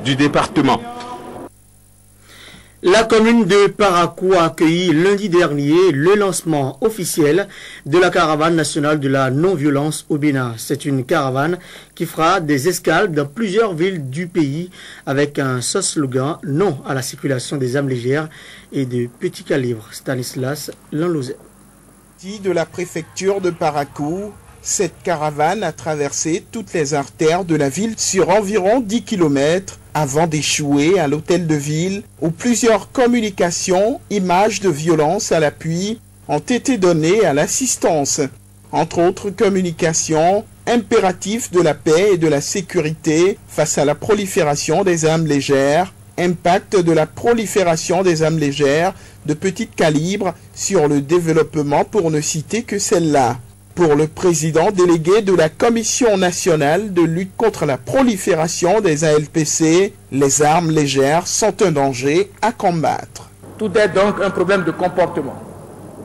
du département. La commune de Parakou a accueilli lundi dernier le lancement officiel de la caravane nationale de la non-violence au Bénin. C'est une caravane qui fera des escales dans plusieurs villes du pays avec un seul slogan « Non à la circulation des armes légères et de petits calibres ». Stanislas Lanlozet. De la préfecture de Parakou, cette caravane a traversé toutes les artères de la ville sur environ 10 km avant d'échouer à l'hôtel de ville où plusieurs communications, images de violence à l'appui ont été données à l'assistance. Entre autres communications, impératifs de la paix et de la sécurité face à la prolifération des armes légères, impact de la prolifération des armes légères de petit calibre sur le développement pour ne citer que celle-là. Pour le président délégué de la Commission nationale de lutte contre la prolifération des ALPC, les armes légères sont un danger à combattre. Tout est donc un problème de comportement,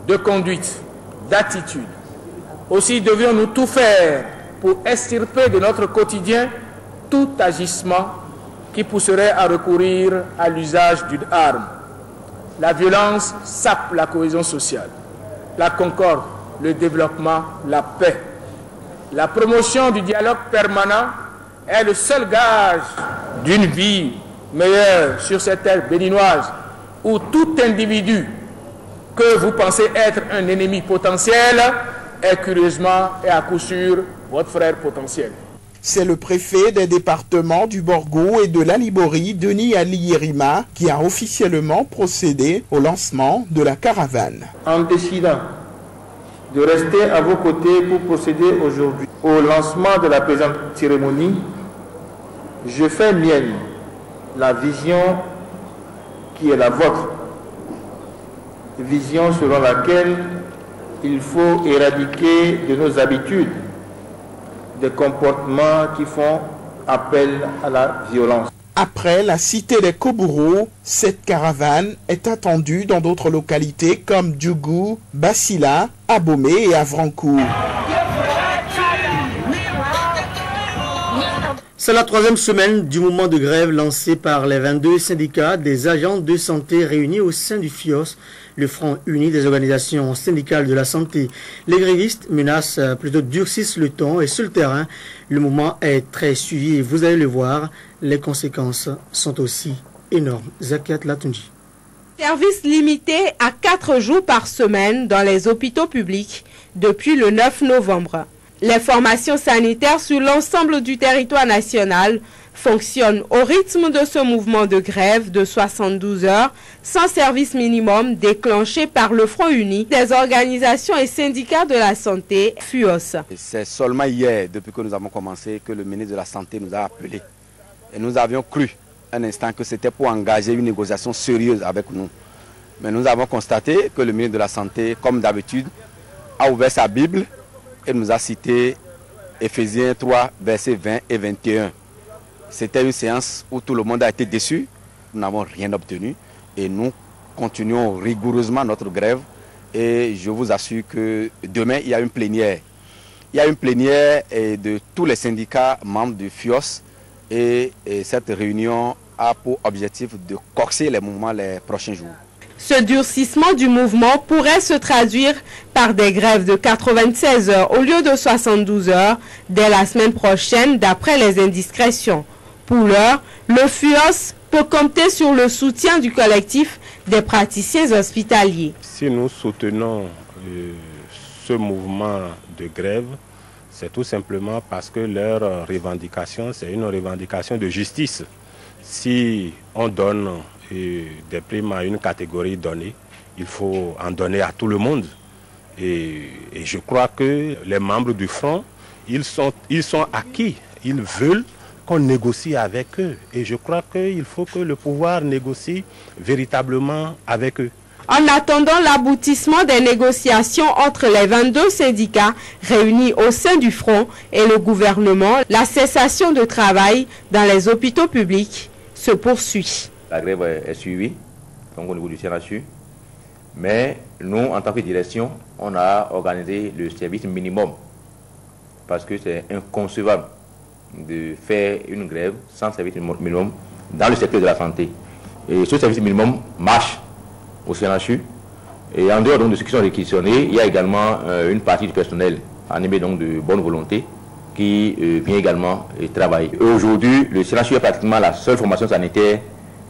de conduite, d'attitude. Aussi devions-nous tout faire pour extirper de notre quotidien tout agissement qui pousserait à recourir à l'usage d'une arme. La violence sape la cohésion sociale, la concorde, le développement, la paix. La promotion du dialogue permanent est le seul gage d'une vie meilleure sur cette terre béninoise où tout individu que vous pensez être un ennemi potentiel est curieusement et à coup sûr votre frère potentiel. C'est le préfet des départements du Borgou et de l'Alibori, Denis Ali-Yerima, qui a officiellement procédé au lancement de la caravane. En décidant de rester à vos côtés pour procéder aujourd'hui au lancement de la présente cérémonie, je fais mienne la vision qui est la vôtre, vision selon laquelle il faut éradiquer de nos habitudes des comportements qui font appel à la violence. Après la cité des Kobourou, cette caravane est attendue dans d'autres localités comme Djougou, Bassila, Abomey et Avrancourt. C'est la troisième semaine du mouvement de grève lancé par les 22 syndicats des agents de santé réunis au sein du FIOS, le Front uni des organisations syndicales de la santé. Les grévistes durcissent le ton et sur le terrain, le mouvement est très suivi. Vous allez le voir, les conséquences sont aussi énormes. Zakiat Latunji. Service limité à 4 jours par semaine dans les hôpitaux publics depuis le 9 novembre. Les formations sanitaires sur l'ensemble du territoire national fonctionnent au rythme de ce mouvement de grève de 72 heures sans service minimum déclenché par le Front uni des organisations et syndicats de la santé, FUOS. C'est seulement hier, depuis que nous avons commencé, que le ministre de la Santé nous a appelés. Et nous avions cru un instant que c'était pour engager une négociation sérieuse avec nous. Mais nous avons constaté que le ministre de la Santé, comme d'habitude, a ouvert sa Bible et nous a cité Éphésiens 3, versets 20 et 21. C'était une séance où tout le monde a été déçu. Nous n'avons rien obtenu et nous continuons rigoureusement notre grève. Et je vous assure que demain, il y a une plénière. Il y a une plénière de tous les syndicats membres du FIOS et cette réunion a pour objectif de corser les mouvements les prochains jours. Ce durcissement du mouvement pourrait se traduire par des grèves de 96 heures au lieu de 72 heures dès la semaine prochaine d'après les indiscrétions. Pour l'heure, le FUOS peut compter sur le soutien du collectif des praticiens hospitaliers. Si nous soutenons ce mouvement de grève, c'est tout simplement parce que leur revendication, c'est une revendication de justice. Si on donne des primes à une catégorie donnée, il faut en donner à tout le monde. Et je crois que les membres du Front, ils sont acquis, ils veulent qu'on négocie avec eux. Et je crois qu'il faut que le pouvoir négocie véritablement avec eux. En attendant l'aboutissement des négociations entre les 22 syndicats réunis au sein du Front et le gouvernement, la cessation de travail dans les hôpitaux publics se poursuit. La grève est suivie, donc au niveau du CNHU. Mais nous, en tant que direction, on a organisé le service minimum. Parce que c'est inconcevable de faire une grève sans service minimum dans le secteur de la santé. Et ce service minimum marche au CNHU. Et en dehors donc, de ceux qui sont réquisitionnés, il y a également une partie du personnel animé donc de bonne volonté qui vient également travailler. Aujourd'hui, le CNHU est pratiquement la seule formation sanitaire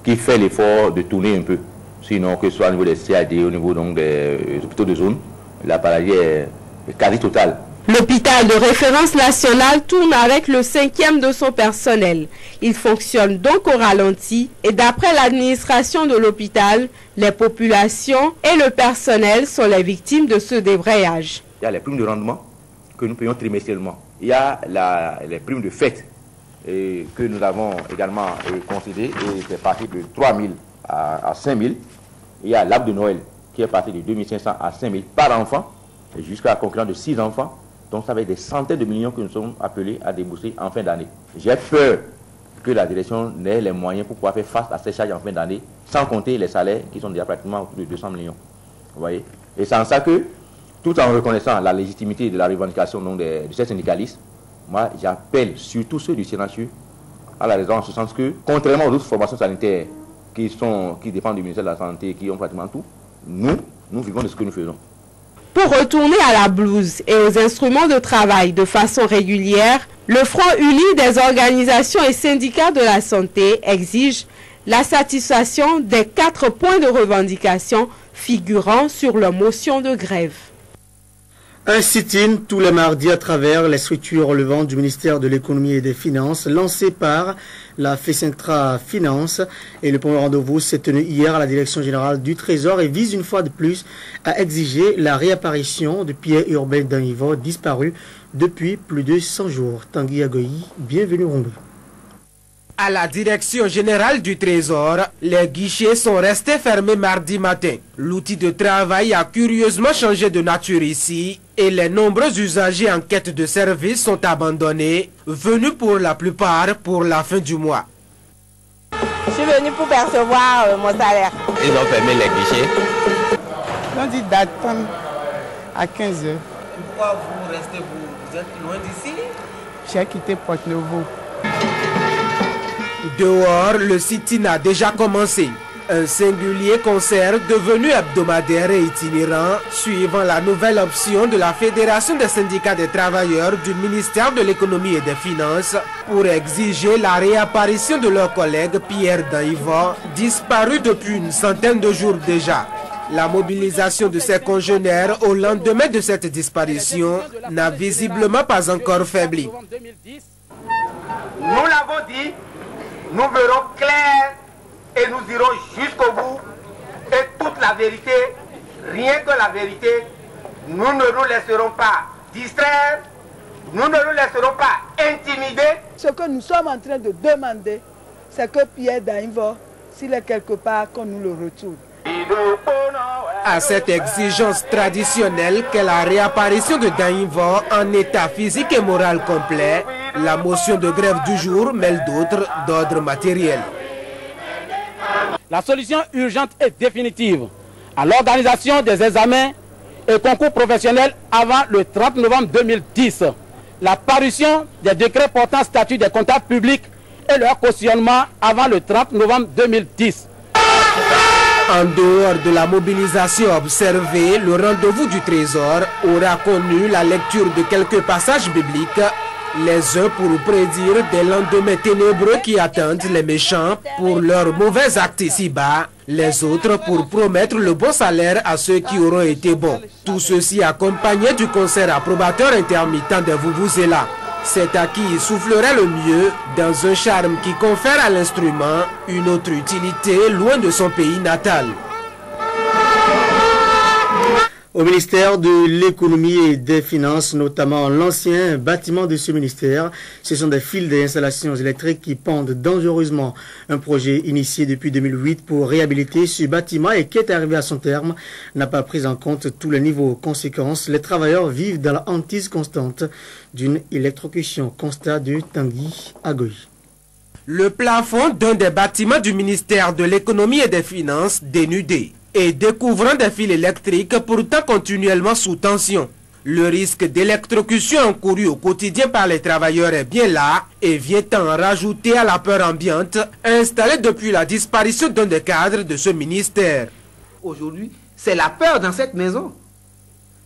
qui fait l'effort de tourner un peu. Sinon, que ce soit au niveau des CAD, au niveau donc, des hôpitaux de zone, la maladie est quasi totale. L'hôpital de référence nationale tourne avec le 5e de son personnel. Il fonctionne donc au ralenti et d'après l'administration de l'hôpital, les populations et le personnel sont les victimes de ce débrayage. Il y a les primes de rendement que nous payons trimestriellement. Il y a les primes de fête que nous avons également concédées et c'est parti de 3 000 à 5 000. Il y a l'arbre de Noël qui est parti de 2 500 à 5 000 par enfant jusqu'à la concurrence de 6 enfants. Donc ça va être des centaines de millions que nous sommes appelés à débourser en fin d'année. J'ai peur que la direction n'ait les moyens pour pouvoir faire face à ces charges en fin d'année, sans compter les salaires qui sont déjà pratiquement autour de 200 millions. Vous voyez? Et c'est en ça que, tout en reconnaissant la légitimité de la revendication de ces syndicalistes, moi j'appelle surtout ceux du CNHU à la raison en ce sens que, contrairement aux autres formations sanitaires qui dépendent du ministère de la Santé, qui ont pratiquement tout, nous vivons de ce que nous faisons. Pour retourner à la blouse et aux instruments de travail de façon régulière, le Front uni des organisations et syndicats de la santé exige la satisfaction des 4 points de revendication figurant sur leur motion de grève. Un sit-in tous les mardis à travers les structures relevant du ministère de l'économie et des finances lancé par la FECENTRA Finance. Et le premier rendez-vous s'est tenu hier à la direction générale du Trésor et vise une fois de plus à exiger la réapparition de Pierre Urbain Danivo disparu depuis plus de 100 jours. Tanguy Agoyi, bienvenue au Rondou. À la direction générale du Trésor, les guichets sont restés fermés mardi matin. L'outil de travail a curieusement changé de nature ici et les nombreux usagers en quête de service sont abandonnés, venus pour la plupart pour la fin du mois. Je suis venu pour percevoir mon salaire. Ils ont fermé les guichets. Ils ont dit d'attendre à 15 heures. Pourquoi vous restez, vous êtes loin d'ici? J'ai quitté Porte-Nouveau. Dehors, le sit-in a déjà commencé. Un singulier concert devenu hebdomadaire et itinérant, suivant la nouvelle option de la Fédération des syndicats des travailleurs du ministère de l'économie et des finances pour exiger la réapparition de leur collègue Pierre Danivo, disparu depuis une centaine de jours déjà. La mobilisation de ses congénères au lendemain de cette disparition n'a visiblement pas encore faibli. Nous l'avons dit, nous verrons clair et nous irons jusqu'au bout. Et toute la vérité, rien que la vérité, nous ne nous laisserons pas distraire, nous ne nous laisserons pas intimider. Ce que nous sommes en train de demander, c'est que Pierre Danivo, s'il est quelque part, qu'on nous le retourne. À cette exigence traditionnelle qu'est la réapparition de Danivo en état physique et moral complet, la motion de grève du jour mêle d'autres d'ordre matériel. La solution urgente et définitive à l'organisation des examens et concours professionnels avant le 30 novembre 2010, la parution des décrets portant statut des comptables publics et leur cautionnement avant le 30 novembre 2010. En dehors de la mobilisation observée, le rendez-vous du Trésor aura connu la lecture de quelques passages bibliques, les uns pour prédire des lendemains ténébreux qui attendent les méchants pour leurs mauvais actes ici-bas, les autres pour promettre le bon salaire à ceux qui auront été bons. Tout ceci accompagné du concert approbateur intermittent des Vuvuzela. C'est à qui il soufflerait le mieux dans un charme qui confère à l'instrument une autre utilité loin de son pays natal. Au ministère de l'économie et des finances, notamment l'ancien bâtiment de ce ministère, ce sont des fils d'installations électriques qui pendent dangereusement. Un projet initié depuis 2008 pour réhabiliter ce bâtiment et qui est arrivé à son terme n'a pas pris en compte tous les niveaux. Conséquence, les travailleurs vivent dans la hantise constante d'une électrocution. Constat de Tanguy Agoyi. Le plafond d'un des bâtiments du ministère de l'économie et des finances dénudé et découvrant des fils électriques pourtant continuellement sous tension. Le risque d'électrocution encouru au quotidien par les travailleurs est bien là et vient en rajouter à la peur ambiante installée depuis la disparition d'un des cadres de ce ministère. Aujourd'hui, c'est la peur dans cette maison.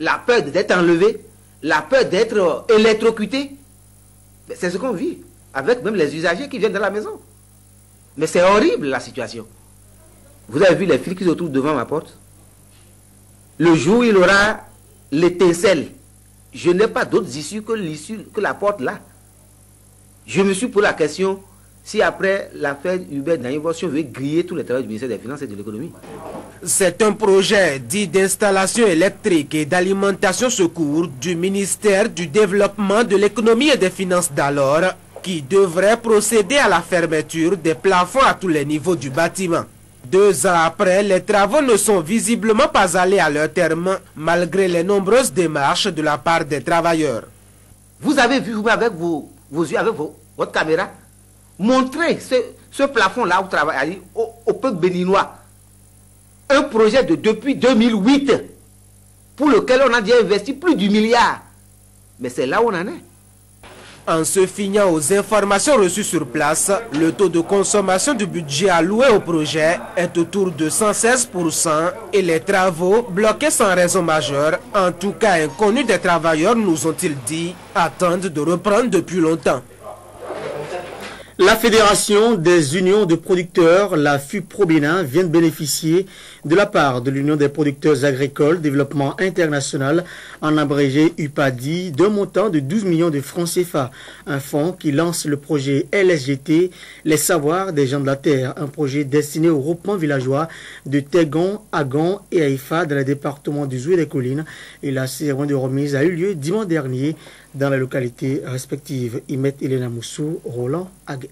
La peur d'être enlevé, la peur d'être électrocuté. C'est ce qu'on vit avec même les usagers qui viennent de la maison. Mais c'est horrible la situation. Vous avez vu les flics qui se trouvent devant ma porte? Le jour où il aura l'étincelle, je n'ai pas d'autres issues que la porte là. Je me suis posé la question si après l'affaire Hubert Danyvo, si on veut griller tous les travailleurs du ministère des Finances et de l'Économie. C'est un projet dit d'installation électrique et d'alimentation secours du ministère du Développement de l'Économie et des Finances d'alors qui devrait procéder à la fermeture des plafonds à tous les niveaux du bâtiment. 2 ans après, les travaux ne sont visiblement pas allés à leur terme malgré les nombreuses démarches de la part des travailleurs. Vous avez vu avec vos yeux, avec votre caméra, montrer ce plafond-là où travaille au peuple béninois. Un projet depuis 2008 pour lequel on a déjà investi plus d'1 milliard. Mais c'est là où on en est. En se fiant aux informations reçues sur place, le taux de consommation du budget alloué au projet est autour de 116% et les travaux, bloqués sans raison majeure, en tout cas inconnus des travailleurs, nous ont-ils dit, attendent de reprendre depuis longtemps. La Fédération des unions de producteurs, la FUPRO Bénin, vient de bénéficier de la part de l'Union des producteurs agricoles Développement International, en abrégé UPADI, d'un montant de 12 millions de francs CFA. Un fonds qui lance le projet LSGT, les savoirs des gens de la terre, un projet destiné au groupement villageois de Tegon, Agon et Haïfa dans le département du Zoué des Collines. Et la cérémonie de remise a eu lieu dimanche dernier dans les localités respectives. Imet Elena Moussou, Roland Aguet.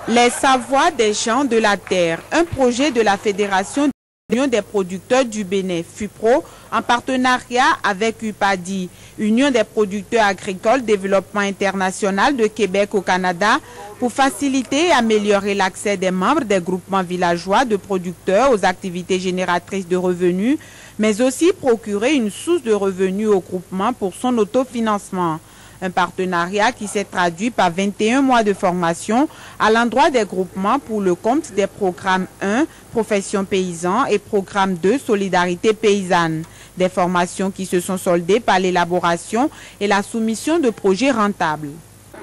Les savoirs des gens de la terre, un projet de la Fédération Union des producteurs du Bénin, FUPRO, en partenariat avec UPADI, Union des producteurs agricoles Développement International de Québec au Canada, pour faciliter et améliorer l'accès des membres des groupements villageois de producteurs aux activités génératrices de revenus, mais aussi procurer une source de revenus au groupement pour son autofinancement. Un partenariat qui s'est traduit par 21 mois de formation à l'endroit des groupements pour le compte des programmes 1, Profession paysan, et programme 2, Solidarité paysanne. Des formations qui se sont soldées par l'élaboration et la soumission de projets rentables.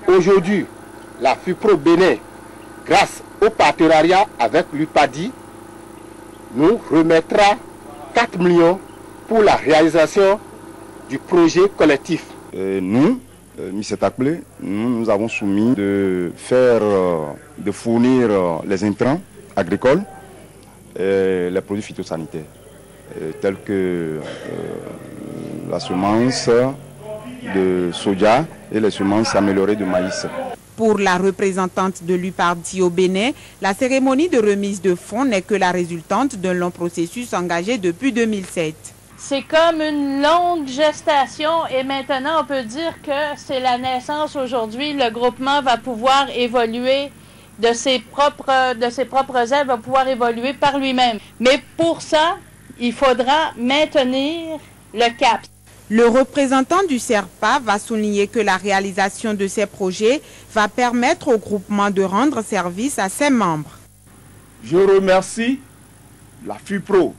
Aujourd'hui, la FUPRO Bénin, grâce au partenariat avec l'UPADI, nous remettra 4 millions pour la réalisation du projet collectif. Nous, M. Takble, nous avons soumis de fournir les intrants agricoles et les produits phytosanitaires, tels que la semence de soja et les semences améliorées de maïs. Pour la représentante de l'UPADI au Bénin, la cérémonie de remise de fonds n'est que la résultante d'un long processus engagé depuis 2007. C'est comme une longue gestation et maintenant on peut dire que c'est la naissance aujourd'hui. Le groupement va pouvoir évoluer de ses propres ailes, va pouvoir évoluer par lui-même. Mais pour ça, il faudra maintenir le cap. Le représentant du SERPA va souligner que la réalisation de ces projets va permettre au groupement de rendre service à ses membres. Je remercie la FUPRO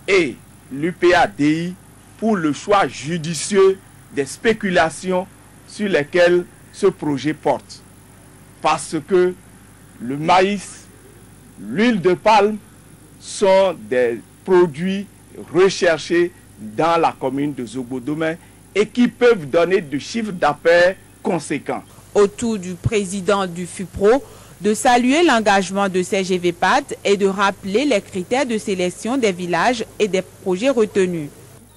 et l'UPADI pour le choix judicieux des spéculations sur lesquelles ce projet porte. Parce que le maïs, l'huile de palme sont des produits recherchés dans la commune de Zobo-Domain et qui peuvent donner de chiffres d'affaires conséquents. Autour du président du FUPRO, de saluer l'engagement de CGVPAD et de rappeler les critères de sélection des villages et des projets retenus.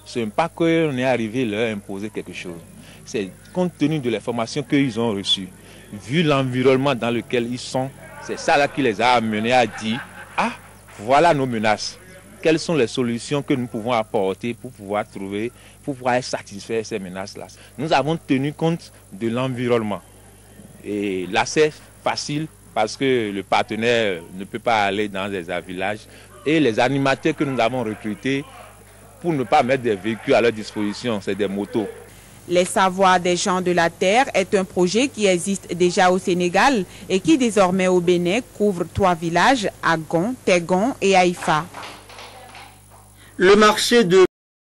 Ce n'est pas qu'on est arrivé leur imposer quelque chose. C'est compte tenu de l'information qu'ils ont reçue, vu l'environnement dans lequel ils sont, c'est ça là qui les a amenés à dire « Ah, voilà nos menaces. Quelles sont les solutions que nous pouvons apporter pour pouvoir satisfaire ces menaces-là » Nous avons tenu compte de l'environnement. Et là, c'est facile parce que le partenaire ne peut pas aller dans des villages Et les animateurs que nous avons recrutés, pour ne pas mettre des véhicules à leur disposition, c'est des motos. Les Savoirs des gens de la terre est un projet qui existe déjà au Sénégal et qui désormais au Bénin couvre 3 villages, Agon, Tegon et Haïfa. Le marché de